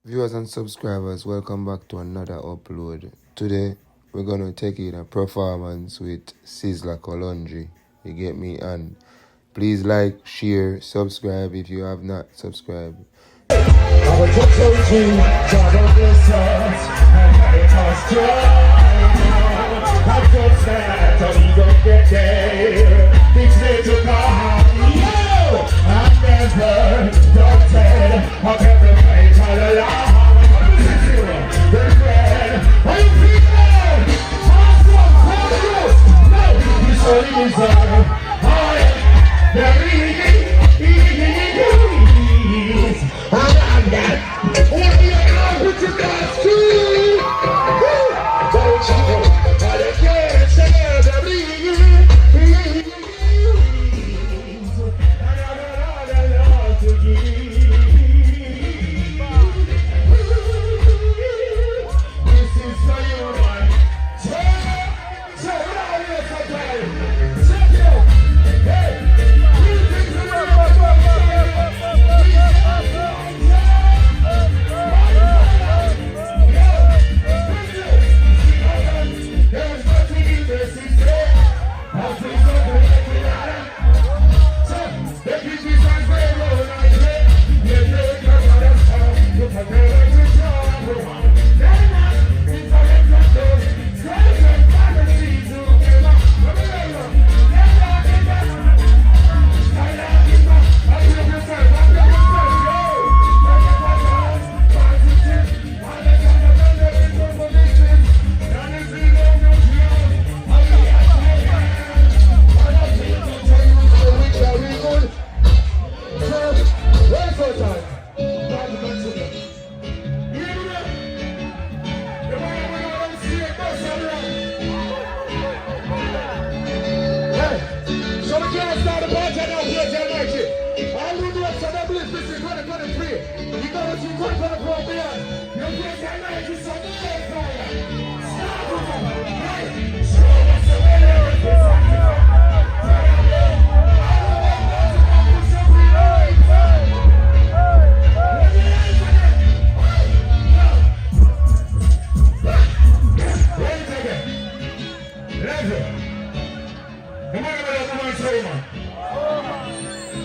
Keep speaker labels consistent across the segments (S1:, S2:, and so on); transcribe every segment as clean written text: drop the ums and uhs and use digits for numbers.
S1: Viewers and subscribers, welcome back to another upload. Today, we're gonna take in a performance with Sizzla Kolonji. You get me? And please like, share, subscribe if you have not subscribed.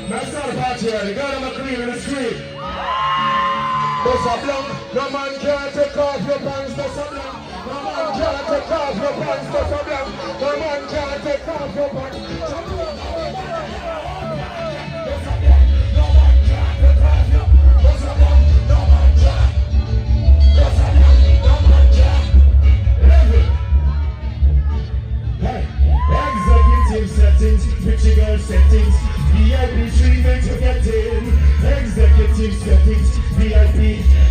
S2: That's not a party here. The girl on the clean in the street. That's a blank. No man can't take off your pants. That's a blank. No man can't take off your pants. That's a blank. No man can't take off your pants. Executive settings, pretty girl settings, VIP treatment to get in. Executive settings, VIP,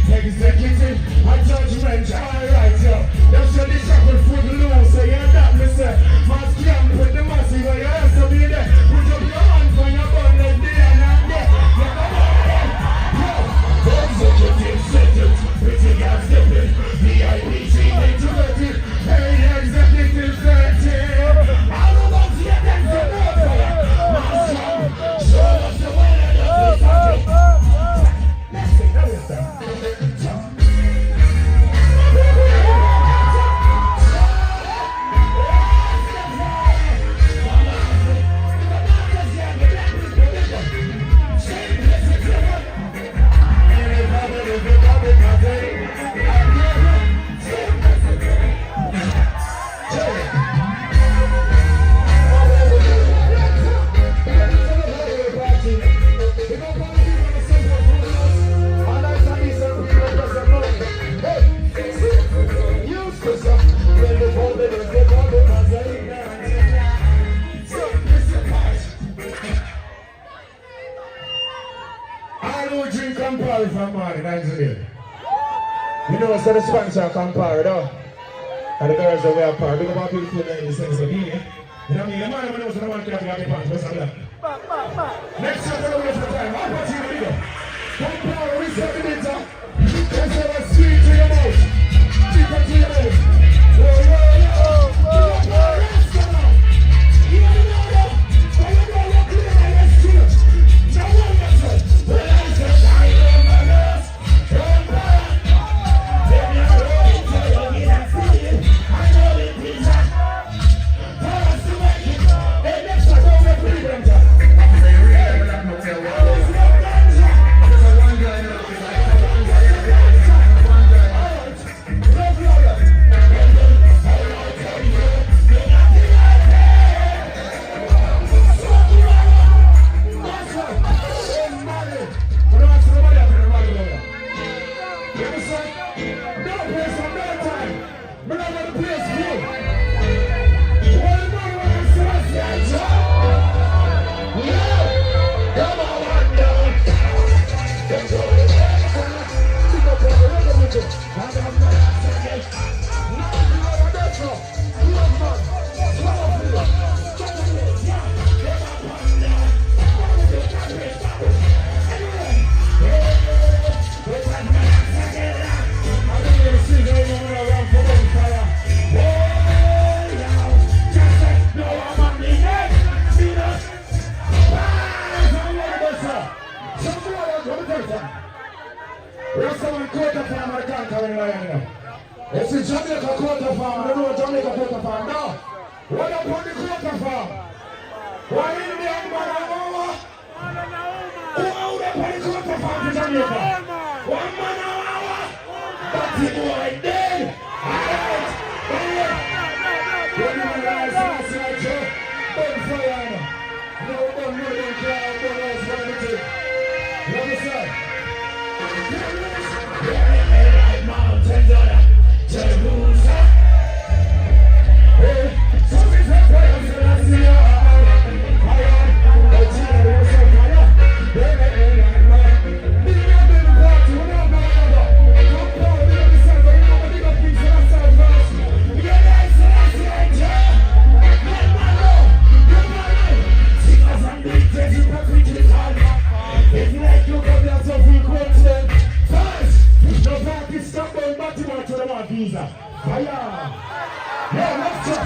S2: executive, a judgment, alright, yo. That's your shackle foot loose, so you're that, mister. Mass camp with the massive, you have to be there. Put up your hand for your bonnet, there and there. Executive settings, pretty girl settings, VIP treatment to get in. Hey, executive settings. Compari from morning, Nigeria. You know what's the sponsor Compari, though? And the girls that wear Compari. Big about beautiful ladies, things like that. You know what I mean? The man knows the man can't have the pants, what's that? Next time, we're going to the time. I'll put you in the video. Compari, we set the data. Let's have a sweet to your mouth. Deeper to your mouth. Someone quarter farm I can't carry on. It's a Jamaica quarter farm, I don't know Jamaica quarter farm. Now, what about the quarter farm? Why in the young man of our? Who out there for the quarter farm in Jamaica? One man of our? But the boy dead. Alright. When you realize that's like you, don't fire. No, don't know the crowd, don't know what's going to do. You understand? Mountains on Jerusalem. Some is a prayer for the sea. Visa. Fire! Yeah, let's go!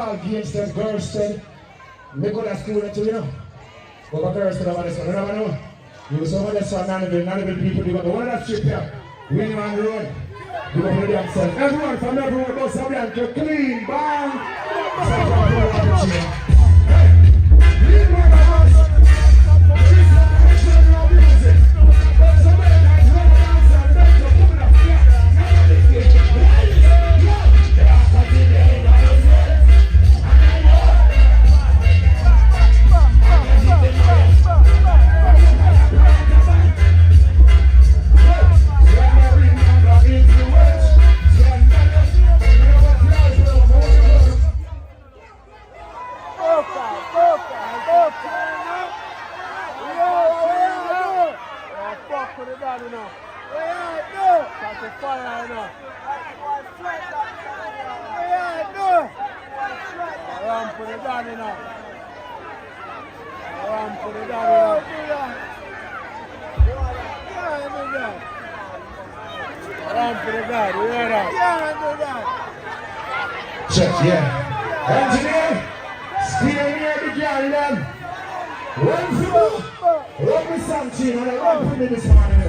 S2: Against them girls said, me go to school too, you know. Go back girls to the one, you never know. You some of the son, none of the people, you go to one of that strip here, Winning on the road, you go to themselves. Everyone from everyone goes to Blanca, clean, bang. Hey, leave one of us. This is the music. Somebody that's one of us and make you come up. Check, yeah. Engineer, still near the girl them. One for run with something and run for me this morning.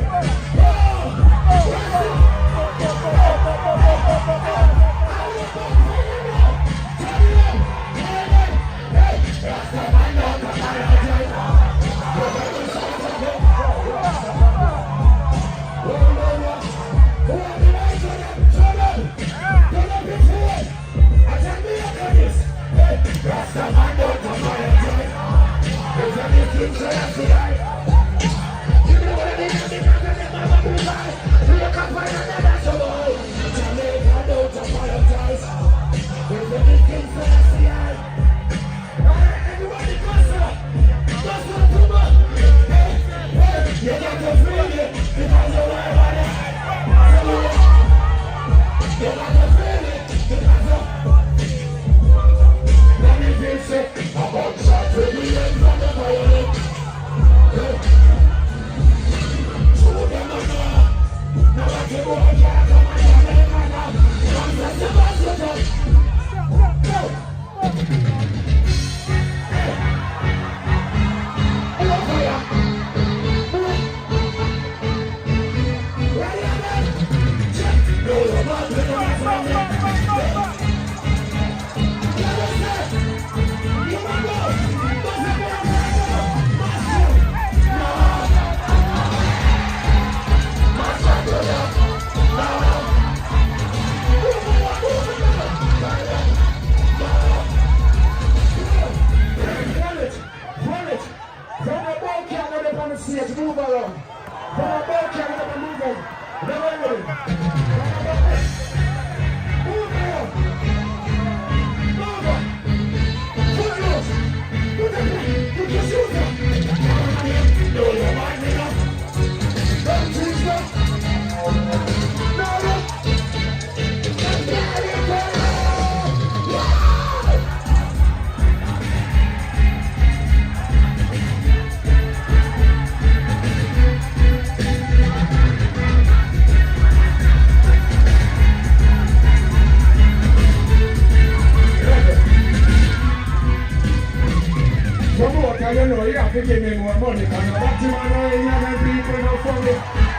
S2: Cause you know you have to give me more money. Cause the Batman are in and people not funny.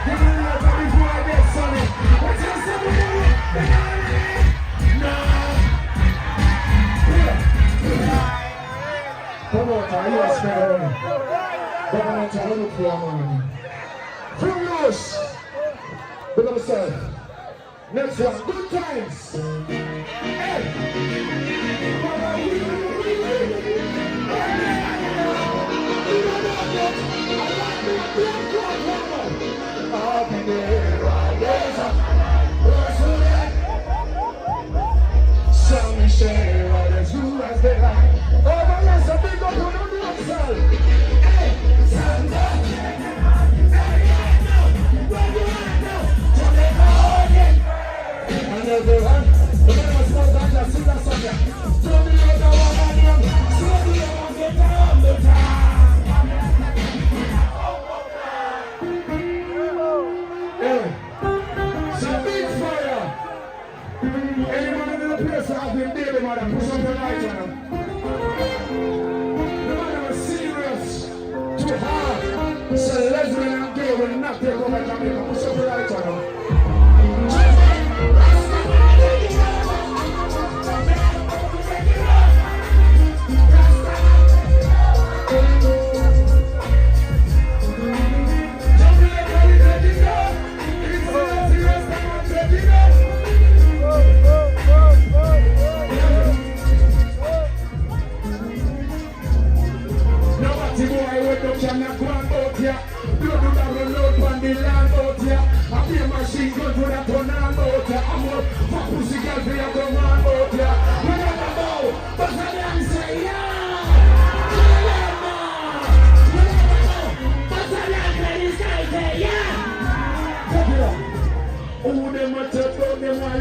S2: Give me later before I get sunny. What you say to me? No. Come on, you are spending money. Government are looking for your money. From loose. Big up yourself. Next one, good times. Hey. Some say what is who as they like. Oh, but yes, a big up on the outside. Hey, Santa. And everyone, the man was not that just in the sun. Tell me what I want to do. Tell me I want to get down the town. It's a big fire. Anyone in the place that has been dealing with them, push up the light on them. The man was serious, too hard. So lesbian and gay will not take over Jamaica. Push up the light on them.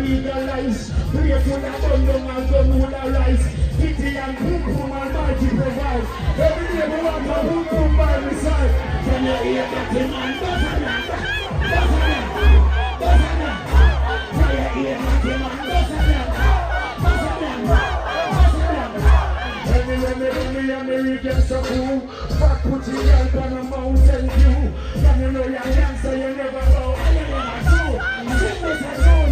S2: Legalize, pray for the bundle and the moonlight. Pity and boom boom almighty provide. Every day we want a boom boom by my side. From your ear back to man, Basana. From your ear back to man, Basana. When me and me get so cool, back put your hand on a mountain view. Can you know your answer, you never know. I never do. Sickness and soul.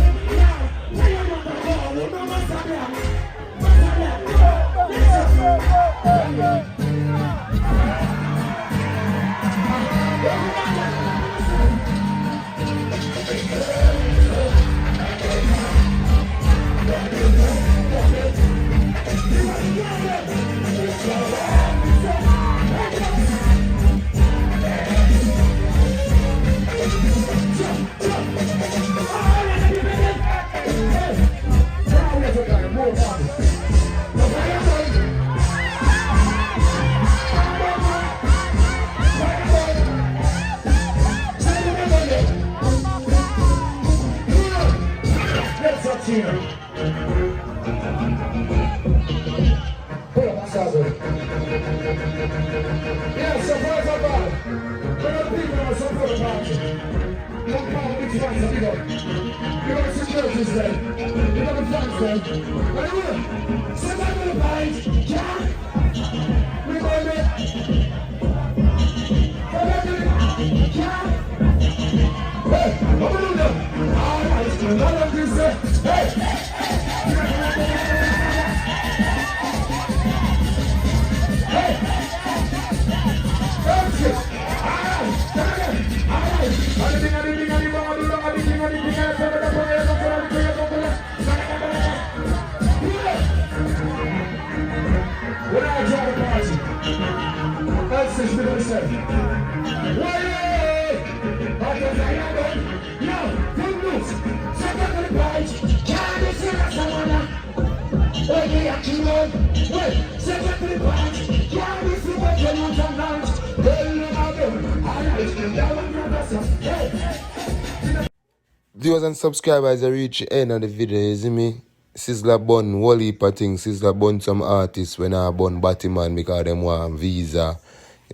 S1: Viewers and subscribers, I reach the end of the video, you see me? Sizzla bun whole heap of things. Sizzla bun some artists when I bun Batman because them want visa.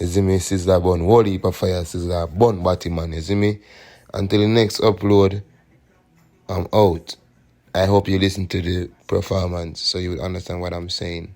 S1: You see me? Sizzla bun whole heap of fire. Sizzla bun Batman, you see me? Until the next upload, I'm out. I hope you listen to the performance so you will understand what I'm saying.